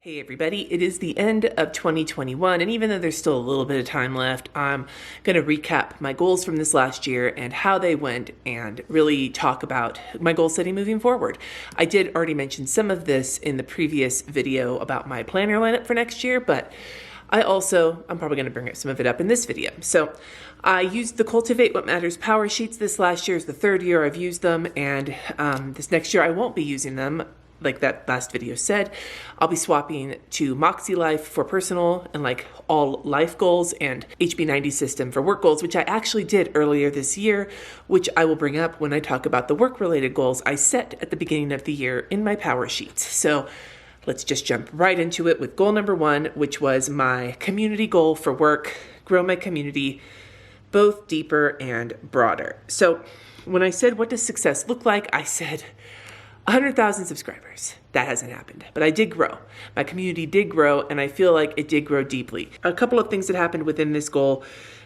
Hey everybody, it is the end of 2021, and even though there's still a little bit of time left, I'm going to recap my goals from this last year and how they went and really talk about my goal setting moving forward. I did already mention some of this in the previous video about my planner lineup for next year, but I'm probably going to bring some of it up in this video. So I used the Cultivate What Matters Powersheets this last year. Is the third year I've used them, and this next year I won't be using them. Like that last video said, I'll be swapping to Moxie Life for personal and like all life goals and HB90 system for work goals, which I actually did earlier this year, which I will bring up when I talk about the work-related goals I set at the beginning of the year in my Powersheets. So let's just jump right into it with goal number 1, which was my community goal for work, grow my community both deeper and broader. So when I said, what does success look like? I said 100,000 subscribers. That hasn't happened, but I did grow. My community did grow, and I feel like it did grow deeply. A couple of things that happened within this goal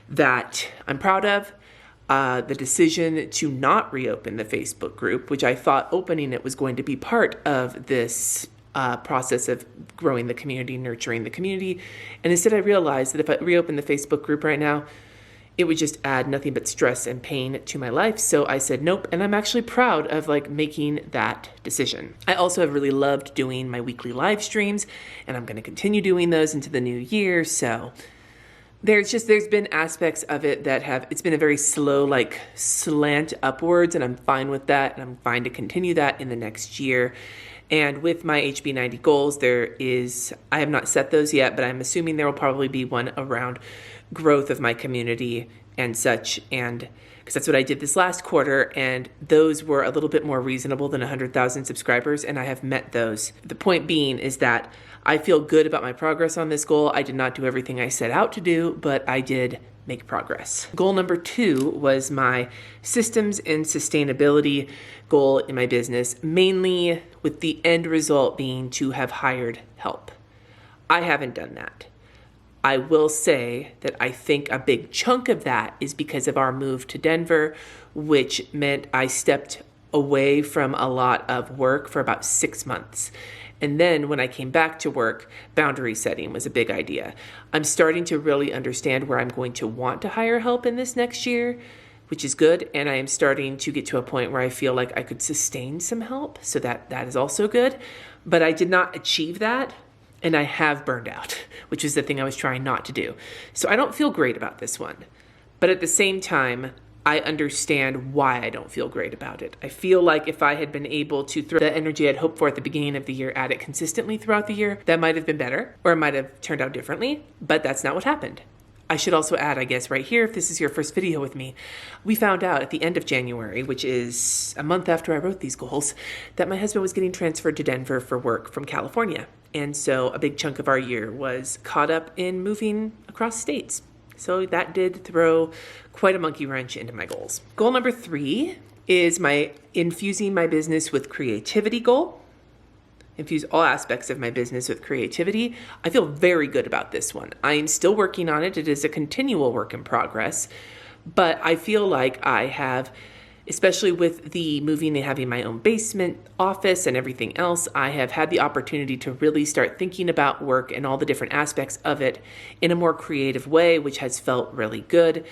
that I'm proud of. The decision to not reopen the Facebook group, which I thought opening it was going to be part of this process of growing the community, nurturing the community. And instead I realized that if I reopen the Facebook group right now, it would just add nothing but stress and pain to my life. So I said nope, and I'm actually proud of making that decision. I also have really loved doing my weekly live streams, and I'm going to continue doing those into the new year. So there's been aspects of it that it's been a very slow slant upwards, and I'm fine with that, and I'm fine to continue that in the next year. And with my HB90 goals, I have not set those yet, but I'm assuming there will probably be one around growth of my community and such, and because that's what I did this last quarter, and those were a little bit more reasonable than 100,000 subscribers, and I have met those. The point being is that I feel good about my progress on this goal. I did not do everything I set out to do, but I did make progress. Goal number 2 was my systems and sustainability goal in my business, mainly with the end result being to have hired help. I haven't done that. I will say that I think a big chunk of that is because of our move to Denver, which meant I stepped away from a lot of work for about 6 months. And then when I came back to work, boundary setting was a big idea. I'm starting to really understand where I'm going to want to hire help in this next year, which is good. And I am starting to get to a point where I feel like I could sustain some help. So that is also good. But I did not achieve that. And I have burned out, which is the thing I was trying not to do. So I don't feel great about this one. But at the same time, I understand why I don't feel great about it. I feel like if I had been able to throw the energy I'd hoped for at the beginning of the year at it consistently throughout the year, that might have been better, or it might have turned out differently, but that's not what happened. I should also add, I guess, right here, if this is your first video with me, we found out at the end of January, which is a month after I wrote these goals, that my husband was getting transferred to Denver for work from California. And so a big chunk of our year was caught up in moving across states. So that did throw quite a monkey wrench into my goals. Goal number 3 is my infusing my business with creativity goal. Infuse all aspects of my business with creativity. I feel very good about this one. I am still working on it. It is a continual work in progress, but I feel like I have, especially with the moving and having my own basement office and everything else, I have had the opportunity to really start thinking about work and all the different aspects of it in a more creative way, which has felt really good.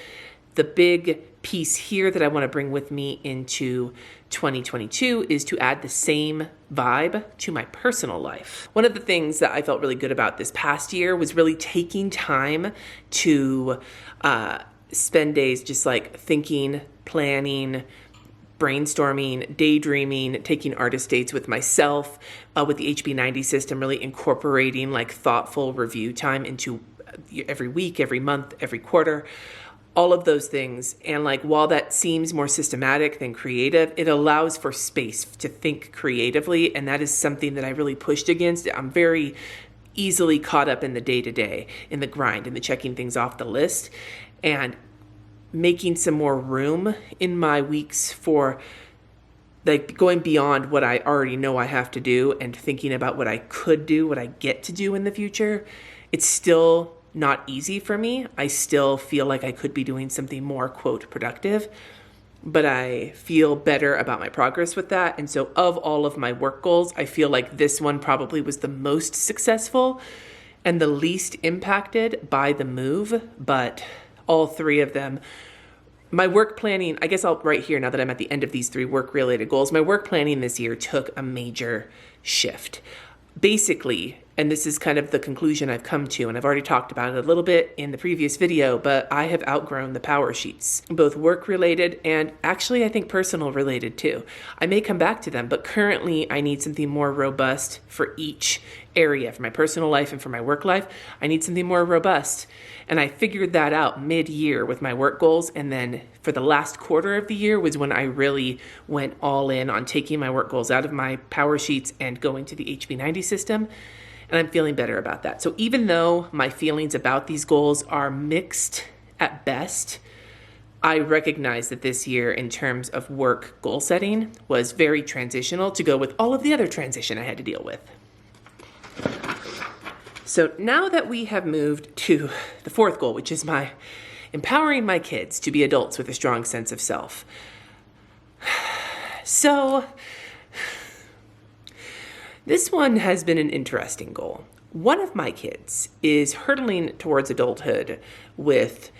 The big piece here that I want to bring with me into 2022 is to add the same vibe to my personal life. One of the things that I felt really good about this past year was really taking time to spend days just thinking, planning, brainstorming, daydreaming, taking artist dates with myself, with the HB90 system, really incorporating thoughtful review time into every week, every month, every quarter, all of those things. And while that seems more systematic than creative, it allows for space to think creatively. And that is something that I really pushed against. I'm very easily caught up in the day-to-day, in the grind, in the checking things off the list. And making some more room in my weeks for going beyond what I already know I have to do and thinking about what I could do, what I get to do in the future. It's still not easy for me. I still feel like I could be doing something more, quote, productive. but I feel better about my progress with that. And so of all of my work goals, I feel like this one probably was the most successful and the least impacted by the move, but all three of them. My work planning, I guess I'll write here now that I'm at the end of these three work-related goals, my work planning this year took a major shift. Basically, and this is kind of the conclusion I've come to, and I've already talked about it a little bit in the previous video, but I have outgrown the Powersheets, both work-related and actually I think personal-related too. I may come back to them, but currently I need something more robust for each area. For my personal life and for my work life, I need something more robust. And I figured that out mid-year with my work goals, and then for the last quarter of the year was when I really went all in on taking my work goals out of my Powersheets and going to the HB90 system. And I'm feeling better about that. So even though my feelings about these goals are mixed at best, I recognize that this year in terms of work goal setting was very transitional to go with all of the other transition I had to deal with. So now that we have moved to the fourth goal, which is my empowering my kids to be adults with a strong sense of self. So this one has been an interesting goal. One of my kids is hurtling towards adulthood with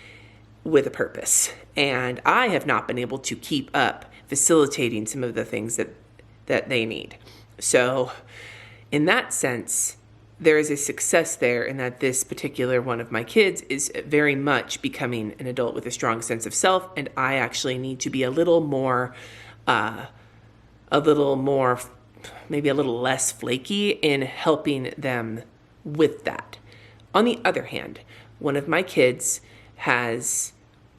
a purpose, and I have not been able to keep up facilitating some of the things that they need. So in that sense, there is a success there in that this particular one of my kids is very much becoming an adult with a strong sense of self, and I actually need to be a little more, maybe a little less flaky in helping them with that. On the other hand, one of my kids has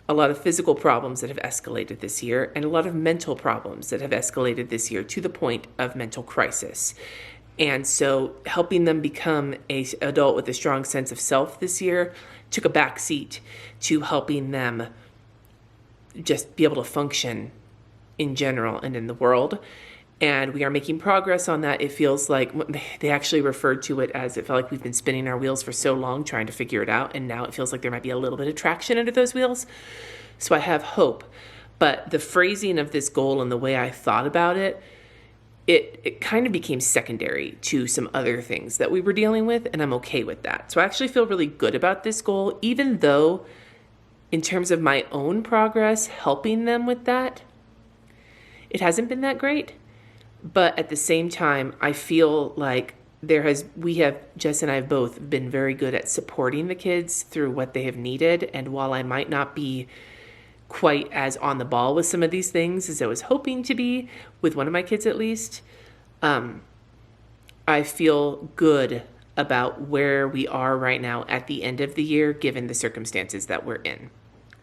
a lot of physical problems that have escalated this year and a lot of mental problems that have escalated this year to the point of mental crisis. And so helping them become an adult with a strong sense of self this year took a back seat to helping them just be able to function in general and in the world. And we are making progress on that. It feels like they actually referred to it as it felt like we've been spinning our wheels for so long trying to figure it out. And now it feels like there might be a little bit of traction under those wheels. So I have hope. But the phrasing of this goal and the way I thought about it, it kind of became secondary to some other things that we were dealing with, and I'm okay with that. So I actually feel really good about this goal, even though in terms of my own progress, helping them with that, it hasn't been that great. But at the same time, I feel like Jess and I have both been very good at supporting the kids through what they have needed. And while I might not be quite as on the ball with some of these things as I was hoping to be, with one of my kids at least, I feel good about where we are right now at the end of the year, given the circumstances that we're in.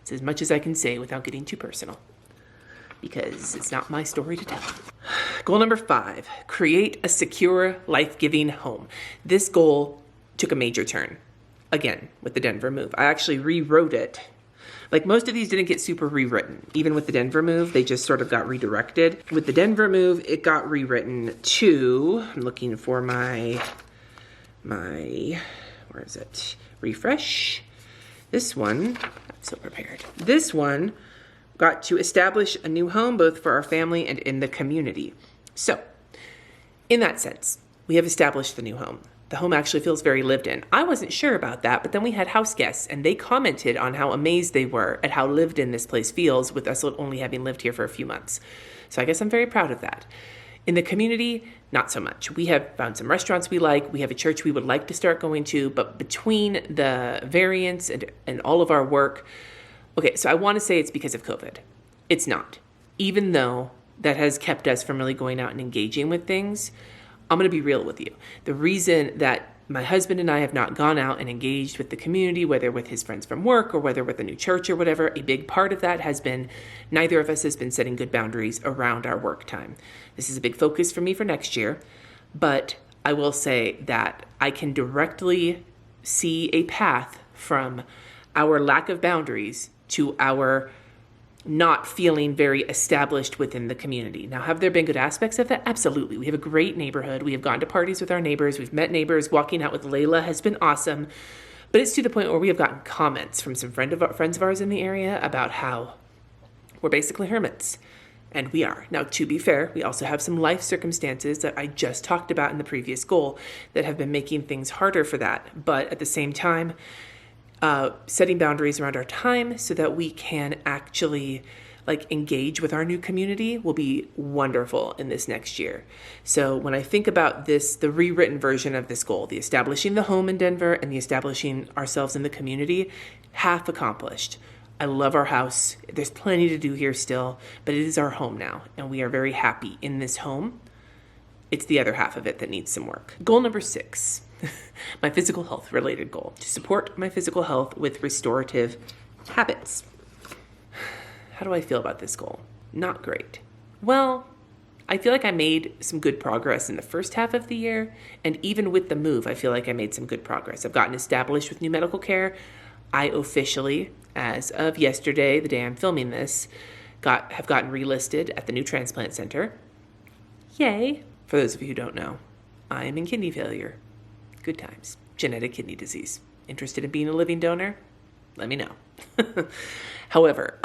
It's as much as I can say without getting too personal, because it's not my story to tell. Goal number 5, create a secure, life-giving home. This goal took a major turn, again, with the Denver move. I actually rewrote it. Like most of these didn't get super rewritten. Even with the Denver move, they just sort of got redirected. With the Denver move, it got rewritten to, I'm looking for my, where is it? Refresh. This one, I'm so prepared. This one got to establish a new home both for our family and in the community. So, in that sense, we have established the new home. The home actually feels very lived in. I wasn't sure about that, but then we had house guests and they commented on how amazed they were at how lived in this place feels with us only having lived here for a few months. So I guess I'm very proud of that. In the community, not so much. We have found some restaurants we like. We have a church we would like to start going to, but between the variants and all of our work, okay, so I want to say it's because of COVID. It's not. Even though that has kept us from really going out and engaging with things, I'm going to be real with you. The reason that my husband and I have not gone out and engaged with the community, whether with his friends from work or whether with a new church or whatever, a big part of that has been neither of us has been setting good boundaries around our work time. This is a big focus for me for next year, but I will say that I can directly see a path from our lack of boundaries to our not feeling very established within the community. Now, have there been good aspects of that? Absolutely. We have a great neighborhood. We have gone to parties with our neighbors. We've met neighbors. Walking out with Layla has been awesome. But it's to the point where we have gotten comments from some friends of ours in the area about how We're basically hermits. And we are. Now, to be fair, we also have some life circumstances that I just talked about in the previous goal that have been making things harder for that. But at the same time, setting boundaries around our time so that we can actually engage with our new community will be wonderful in this next year. So when I think about this, the rewritten version of this goal, the establishing the home in Denver and the establishing ourselves in the community, half accomplished. I love our house. There's plenty to do here still, but it is our home now, and we are very happy in this home. It's the other half of it that needs some work. Goal number 6, my physical health related goal, to support my physical health with restorative habits. How do I feel about this goal? Not great. Well, I feel like I made some good progress in the first half of the year, and even with the move, I feel like I made some good progress. I've gotten established with new medical care. I officially, as of yesterday, the day I'm filming this, have gotten relisted at the new transplant center. Yay! For those of you who don't know, I am in kidney failure. Good times. Genetic kidney disease. Interested in being a living donor? Let me know. However,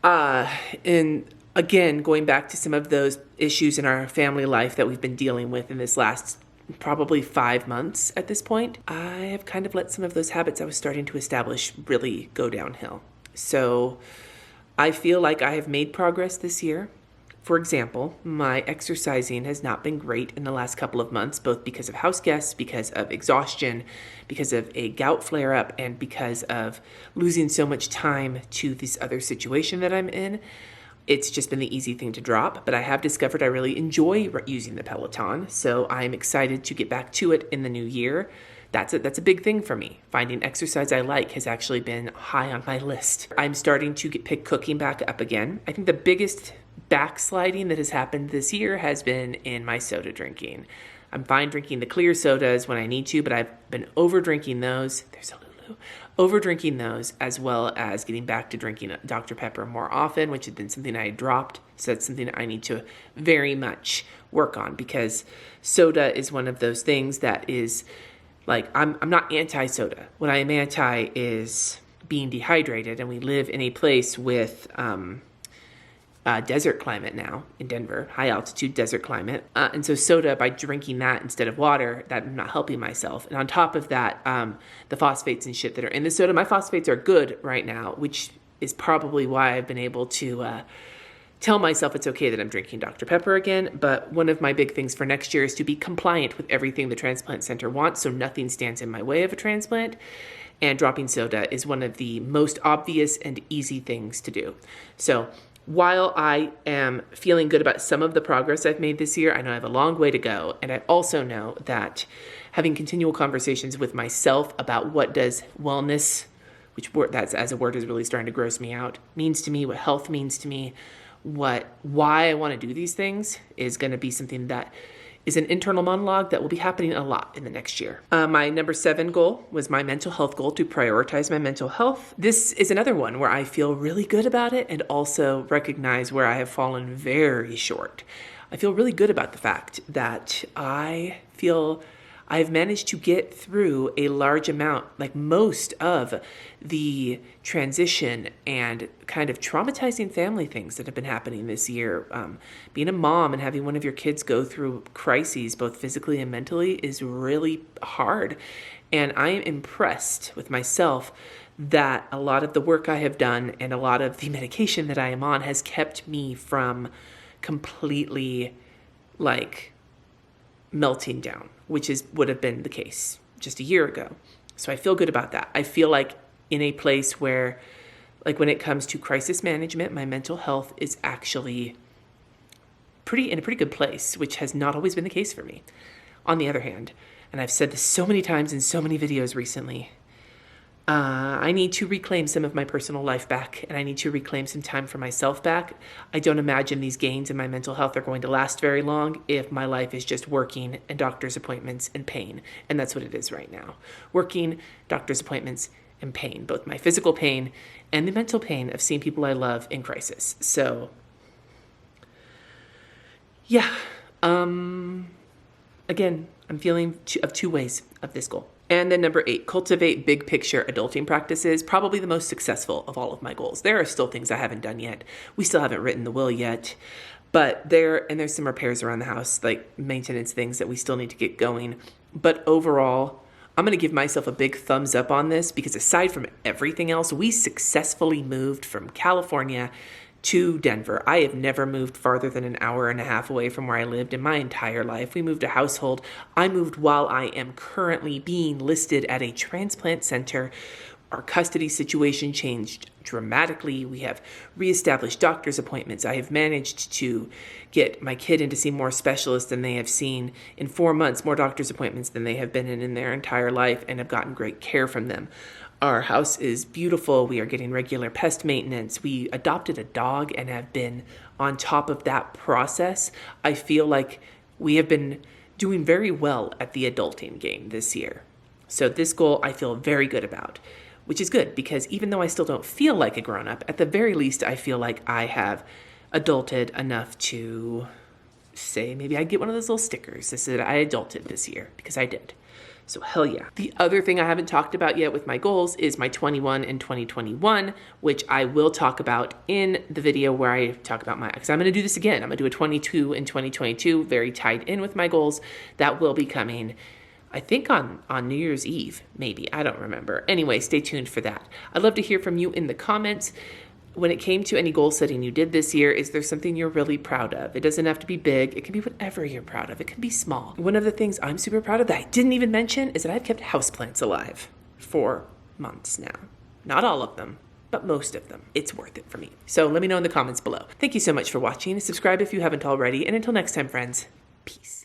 and again, going back to some of those issues in our family life that we've been dealing with in this last probably 5 months at this point, I have kind of let some of those habits I was starting to establish really go downhill. So I feel like I have made progress this year. For example, my exercising has not been great in the last couple of months, both because of house guests, because of exhaustion, because of a gout flare-up, and because of losing so much time to this other situation that I'm in. It's just been the easy thing to drop, but I have discovered I really enjoy using the Peloton, so I'm excited to get back to it in the new year. That's a big thing for me. Finding exercise I like has actually been high on my list. I'm starting to pick cooking back up again. I think the biggest backsliding that has happened this year has been in my soda drinking. I'm fine drinking the clear sodas when I need to, but I've been over drinking those. There's a Lulu. Over drinking those, as well as getting back to drinking Dr. Pepper more often, which had been something I had dropped. So that's something that I need to very much work on, because soda is one of those things that is I'm not anti-soda. What I am anti is being dehydrated, and we live in a place with desert climate now in Denver, high altitude desert climate. And so soda, by drinking that instead of water, that I'm not helping myself. And on top of that, the phosphates and shit that are in the soda, my phosphates are good right now, which is probably why I've been able to tell myself it's okay that I'm drinking Dr. Pepper again. But one of my big things for next year is to be compliant with everything the transplant center wants, so nothing stands in my way of a transplant. And dropping soda is one of the most obvious and easy things to do. So while I am feeling good about some of the progress I've made this year, I know I have a long way to go. And I also know that having continual conversations with myself about what does wellness, that's as a word is really starting to gross me out, means to me, what health means to me, why I want to do these things is going to be something that is an internal monologue that will be happening a lot in the next year. My number 7 goal was my mental health goal, to prioritize my mental health. This is another one where I feel really good about it and also recognize where I have fallen very short. I feel really good about the fact that I feel I've managed to get through a large amount, most of the transition and kind of traumatizing family things that have been happening this year. Being a mom and having one of your kids go through crises, both physically and mentally, is really hard. And I am impressed with myself that a lot of the work I have done and a lot of the medication that I am on has kept me from completely melting down, which would have been the case just a year ago. So I feel good about that. I feel like in a place where, when it comes to crisis management, my mental health is actually in a pretty good place, which has not always been the case for me. On the other hand, and I've said this so many times in so many videos recently, I need to reclaim some of my personal life back, and I need to reclaim some time for myself back. I don't imagine these gains in my mental health are going to last very long if my life is just working and doctor's appointments and pain. And that's what it is right now. Working, doctor's appointments, and pain. Both my physical pain and the mental pain of seeing people I love in crisis. So, yeah. Again, I'm feeling of two ways of this goal. And then number 8, cultivate big picture adulting practices. Probably the most successful of all of my goals. There are still things I haven't done yet. We still haven't written the will yet. But there's some repairs around the house, like maintenance things that we still need to get going. But overall, I'm going to give myself a big thumbs up on this because aside from everything else, we successfully moved from California to Denver. I have never moved farther than an hour and a half away from where I lived in my entire life. We moved a household. I moved while I am currently being listed at a transplant center. Our custody situation changed dramatically. We have reestablished doctor's appointments. I have managed to get my kid in to see more specialists than they have seen in 4 months, more doctor's appointments than they have been in their entire life, and have gotten great care from them. Our house is beautiful. We are getting regular pest maintenance. We adopted a dog and have been on top of that process. I feel like we have been doing very well at the adulting game this year. So this goal I feel very good about, which is good because even though I still don't feel like a grown-up, at the very least I feel like I have adulted enough to say maybe I get one of those little stickers that said I adulted this year, because I did. So hell yeah. The other thing I haven't talked about yet with my goals is my 21 and 2021, which I will talk about in the video where I talk about because I'm going to do this again. I'm going to do a 22 and 2022, very tied in with my goals. That will be coming, I think on New Year's Eve, maybe. I don't remember. Anyway, stay tuned for that. I'd love to hear from you in the comments. When it came to any goal setting you did this year, is there something you're really proud of? It doesn't have to be big. It can be whatever you're proud of. It can be small. One of the things I'm super proud of that I didn't even mention is that I've kept houseplants alive for months now. Not all of them, but most of them. It's worth it for me. So let me know in the comments below. Thank you so much for watching. Subscribe if you haven't already. And until next time, friends, peace.